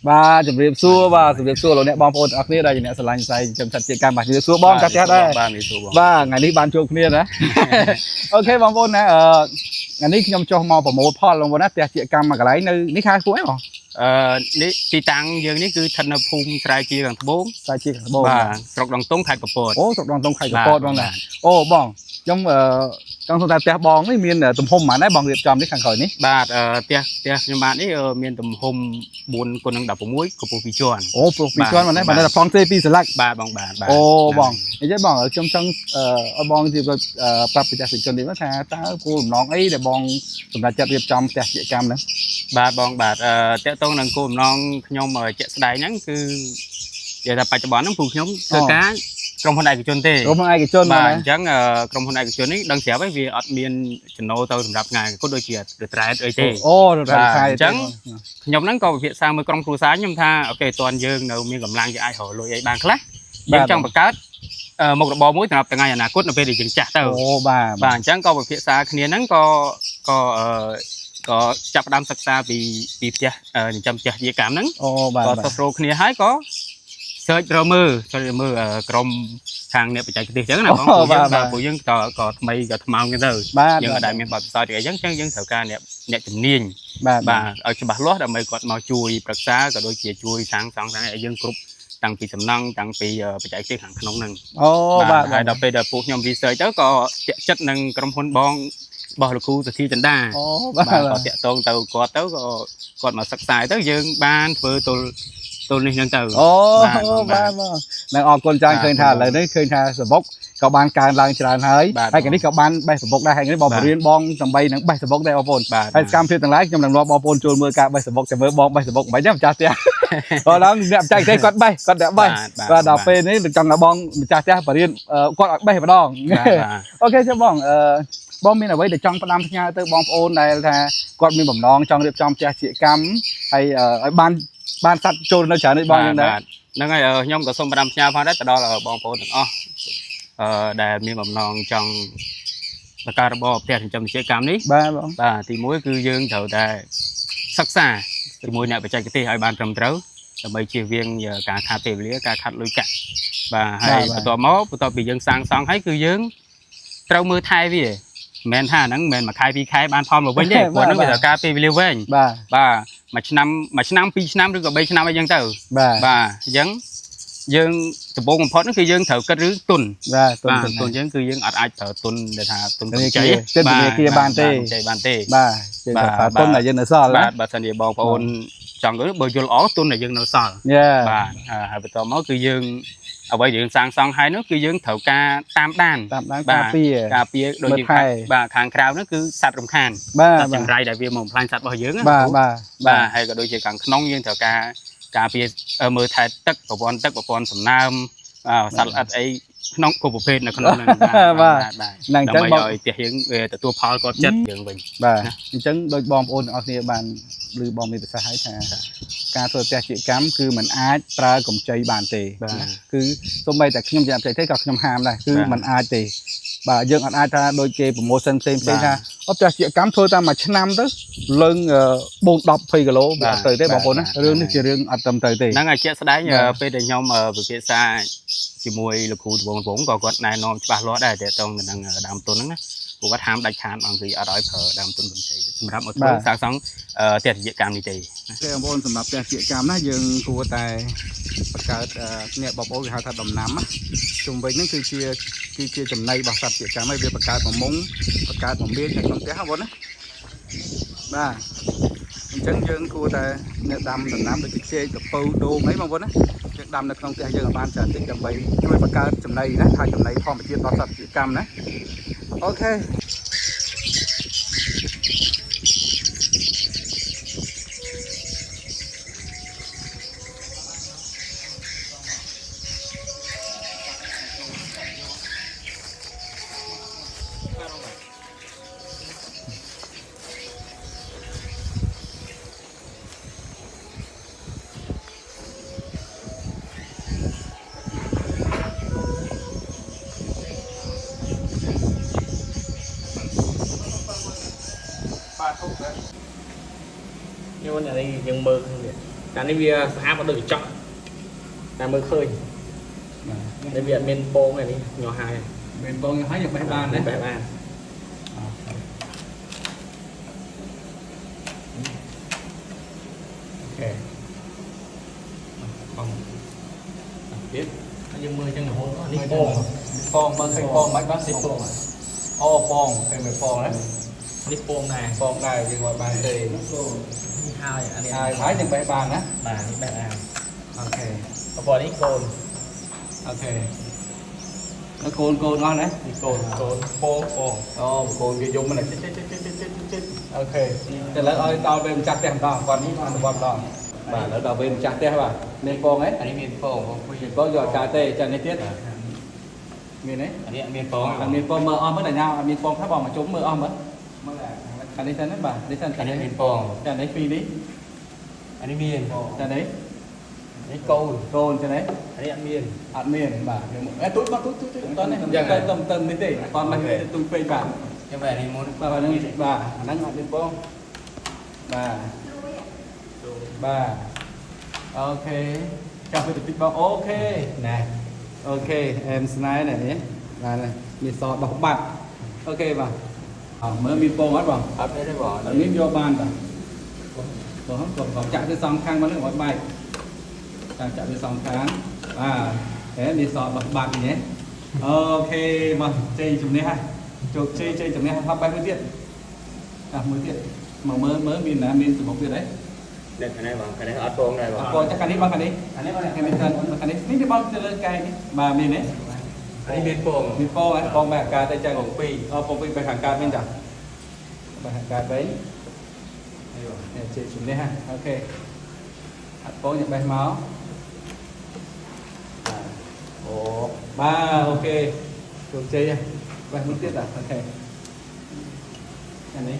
ba chụp điệp xua ba chụp điệp xua rồi nè bom ôn ở kia đây nè sờ lạnh say chụp chặt chiếc cam bạc điệp xua bom chặt chặt đây ba ngàyนี้บ้านโจกเนี่ยนะโอเคบอมบนนะngàyนี้ខ្ញុំចុះមកប្រមូលផលបងប្អូនណាផ្ទះជាកម្មកន្លែងនៅនេះខែគួយហ៎នេះទីតាំងយើងនេះគឺស្ថិតនៅភូមិស្រែជាខាងត្បូងស្រែជាខាងត្បូងបាទស្រុកដងតុងខេត្តកំពតអូស្រុកដងតុងខេត្តកំពតបងណាអូបងខ្ញុំចង់សួរថាផ្ទះបងនេះមានទំហំប៉ុន្មានដែរបងរៀបចំនេះខាងក្រោយនេះបាទផ្ទះខ្ញុំបាទនេះមានទំហំ4x16កម្ពស់2ជាន់អូ2ជាន់ហ្នឹងបាទតែប្លង់ទេ2ស្លាកបាទបងបាទអូបងអញ្ចឹងបងខ្ញុំចង់ឲ្យបងជិះប្រាប់ប្រជាជននេះថាតើគោលបំណងអីដែលបងសម្រាប់ចាត់រៀបចំផ្ទះជាកម្មហ្នឹងបាទបងបាទតកតងនឹងគោលបំណងខ្ញុំជាក់ស្ដែងហ្នឹងគឺនិយាយថាបច្ចុប្បន្នហ្នឹងពួកខ្ញុំធ្វើការក្រុមហ៊ុនឯកជនទេក្រុមហ៊ុនឯកជនបាទអញ្ចឹងក្រុមហ៊ុនឯកជននេះដឹងស្រាប់ហើយវាអត់មានចំណូលទៅសម្រាប់ថ្ងៃគាត់ដូចជាត្រែតអីទេអូត្រែតខែអញ្ចឹងខ្ញុំហ្នឹងក៏ពិភាក្សាមួយក្រុមគ្រួសារខ្ញុំថាអូខេតើយើងនៅមានកម្លាំងយើងអាចរកលុយអីបានខ្លះយើងចង់បង្កើតមុខរបរមួយសម្រាប់ថ្ងៃអនាគតនៅពេលដែលយើងចាស់ទៅអូបាទអញ្ចឹងក៏ពិភាក្សាគ្នាហ្នឹងក៏ចាប់ផ្ដើមសិក្សាពីផ្ទះចិញ្ចឹមផ្ទះជាកម្មហ្នឹងអូបាទក៏ស្រុកគ្នាហើយក៏ search រមើលក្រុមខាងអ្នកបច្ចេកទេសអញ្ចឹងណាបងពួកយើងក៏ថ្មីក៏ថ្មោងទៅយើងអត់ដែលមានបទពិសោធន៍អីអញ្ចឹងយើងត្រូវការអ្នកជំនាញបាទឲ្យច្បាស់លាស់ដើម្បីគាត់មកជួយប្រឹក្សាក៏ដូចជាជួយសាងសង់ឲ្យយើងគ្រប់តាំងពីសំណង់តាំងពីបច្ចេកទេសខាងក្នុងហ្នឹងអូបាទហើយដល់ពេលដែលពួកខ្ញុំ research ទៅក៏តាក់ចិត្តនឹងក្រុមហ៊ុនបងរបស់លោកគ្រូសុធីចន្ទាអូបាទក៏តាក់ទងទៅគាត់ទៅក៏គាត់មកសិក្សាទៅយើងបានធ្វើទល់នេះហ្នឹងទៅអូបាទនឹងអរគុណច្រើនឃើញថាឥឡូវនេះឃើញថាសបុកក៏បានកើនឡើងច្រើនហើយហើយកាលនេះក៏បានបេះសបុកដែរហើយនេះបងបរៀនបងដើម្បីនឹងបេះសបុកដែរបងប្អូនហើយសកម្មភាពទាំងឡាយខ្ញុំនឹងនាំបងប្អូនចូលមើលការបេះសបុកចាំមើលបងបេះសបុកមិនចឹងម្ចាស់ផ្ទះគាត់ឡើងអ្នកបច្ចេកទេសគាត់បេះគាត់ដាក់បេះបាទដល់ពេលនេះចង់ឲ្យបងម្ចាស់ផ្ទះបរៀនគាត់ឲ្យបេះម្ដងអូខេចាំបងបងមានអ្វីដែលចង់ផ្ដាំផ្ញើទៅបងប្អូនដែលថាគាត់មានបំណងចង់រៀបចំផ្ទះជាកម្មហើយឲ្យបានសัตว์ចូលនៅច្រើននេះបងយ៉ាងដែរហ្នឹងហើយខ្ញុំក៏សូមផ្ដាំផ្ញើផងដែរទៅដល់បងប្អូនទាំងអស់ដែលមានបំណងចង់បង្កើតរបរផ្ទះចិញ្ចឹមជាកម្មនេះបាទបងបាទទី1គឺយើងត្រូវតែសិក្សាជាមួយអ្នកបច្ចេកទេសឲ្យបានត្រឹមត្រូវដើម្បីជៀសវាងការខាតពេលវេលាការខាត់លុយកាក់បាទហើយបន្ទាប់ពីយើងសាងសង់ហើយគឺយើងត្រូវមើលថែវាមិនមែនថាហ្នឹងមិនមែនមួយខែពីរខែបានផលមកវិញទេព្រោះហ្នឹងវាត្រូវការពេលវេលាវែងបាទមួយឆ្នាំ2ឆ្នាំឬក៏3ឆ្នាំអីចឹងទៅបាទអញ្ចឹងយើងដំបូងបំផុតហ្នឹងគឺយើងត្រូវគិតរឿងទុនបាទទុនយើងគឺយើងអត់អាចប្រើទុនដែលថាទុនកម្ចីបានទេបានទេបាទទុនដែលយើងនៅសល់បាទបើសិនជាបងប្អូនចង់ទៅបើយល់អស់ទុនដែលយើងនៅសល់បាទហើយបន្តមកគឺយើងអ្វីដែលយើងសាងសង់ហើយនោះគឺយើងត្រូវការតាមដានការពារដូចជាបាទខាងក្រៅនោះគឺសត្វរំខានសត្វចង្រៃដែលវាមកបំផ្លាញសត្វរបស់យើងបាទហើយក៏ដូចជាខាងក្នុងយើងត្រូវការពារមើលថែទឹកប្រព័ន្ធសំណើមសត្វល្អិតអីក្នុងគ្រប់ប្រភេទនៅក្នុងហ្នឹងបាទហ្នឹងអញ្ចឹងបងឲ្យផ្ទះយើងវាទទួលផលគាត់ចិត្តយើងវិញបាទអញ្ចឹងដូចបងប្អូនទាំងអស់គ្នាបានឬបងមានប្រសាសន៍ឲ្យថាការធ្វើផ្ទះជាកម្មគឺมันអាចប្រើកម្ចីបានទេគឺសូម្បីតែខ្ញុំជាអ្នកផ្សេងទេក៏ខ្ញុំហាមដែរគឺมันអាចទេបាទយើងអត់អាចថាដូចគេប្រម៉ូសិនផ្សេងថាអត់ផ្ទះជាកម្មធ្វើតាមមួយឆ្នាំទៅឡើង4 10 20 គីឡូវាអត់ទៅទេបងប្អូនណារឿងនេះជារឿងអត់ត្រឹមត្រូវទេហ្នឹងហើយជាក់ស្ដែងពេលដែលខ្ញុំពិភាក្សាជាមួយលោកគ្រូត្បូងក៏គាត់ណែនាំច្បាស់លាស់ដែរទាក់ទងនឹងដើមទុនហ្នឹងណាពួកគាត់ហាមដាច់ខាតអង្គគឺអត់ឲ្យប្រើដើមទុនកម្ចីសម្រាប់មកធ្វើសាងសង់ផ្ទះជាកម្មនេះទេបងប្អូនសម្រាប់ផ្ទះជាកម្មណាយើងគួរតែបង្កើតអ្នកបងប្អូនគេហៅថាដំណាំណាជុំវិញហ្នឹងគឺជាចំណីរបស់សត្វជាកម្មហើយវាបង្កើតបង្កើតមមាញនៅក្នុងផ្ទះបងប្អូនណាបាទអញ្ចឹងយើងគួរតែអ្នកដាំដំណាំដូចជាខ្ជិលកពៅដូងអីបងប្អូនណាយើងដាំនៅក្នុងផ្ទះយើងឲ្យបានច្រើនតិចដើម្បីជួយបង្កើតចំណីណាថាចំណីធម្មជាតិដល់សត្វជាកម្មណាអូខេnhưng mà này dừng mưa không vậy การนี้វាស្អាតមកដូចកញ្ចក់តែមើលឃើញតែវាអត់មានពងឯនេះញ័រហើយ bên con thấy được mấy bàn đấy បែបបាន ok បងទៀតយើងមើលចឹងរហូតនេះ mấy ពង con mà thấy con mấy bác sĩ con ô con cái mấy con đấy នេះពងដែរ con này thì gọi bàn thì នេះហើយអានេះ ai thấy được mấy bàn á បាទនេះបែបបាន ok បើបងនេះកូន ok nó côn ngon đấy នេះកូនពង ô côn cái dùng này chết ok thế là ơi tao bên chặt tem tao còn ní ăn con tao bà lỡ tao bên chặt tem bà nên con ấy អានេះមានពងបងពុយ có giò cà tê cho nên tiết miền ấy អានេះអត់មានពង ăn miền con mơ om mất là nhau ăn miền con khác bỏ mà trốn mơ om mất ăn đi thân đấy bà đi thân អានេះមានពង chân đấy phi đi អានេះមាន chân đấy នេះកូន côn chân đấy អានេះអត់មាន ăn miền bà ê túi con túi con này tầm đi để con này túi phê bà ចាំបែបនេះមុន bà đang bà đang ăn miền con bà ok cà phê tích bao ok ណែ ok em slide này nhé này miền sò đọc bạc ok bà mới miền phong hết bà អត់មានទេបង ở miền vô ban bà còn chạy tới song khang vẫn gọi bay chạy tới song khang thế miền sò đọc bạc nhé ok mà chơi chụp này hai chụp chơi chụp này hai phát bay mới tiện mới tiện mà mới miền là miền từ một việc đấy នេះខាងនេះបងខាងនេះអត់ពងដែរបង còn chắc cái này bằng cái này cái này cần cái này ní bao giờ lên cây đi mà miền đấy អានេះមានពង miền po ấy con bè cà tay chân của pi phong pi bè hàng cà bên chẳng bè hàng cà đấy để chị chúng đây ha ok có những bè máu ồ ba ok chụp chơi bè muốn tiết à ok cái này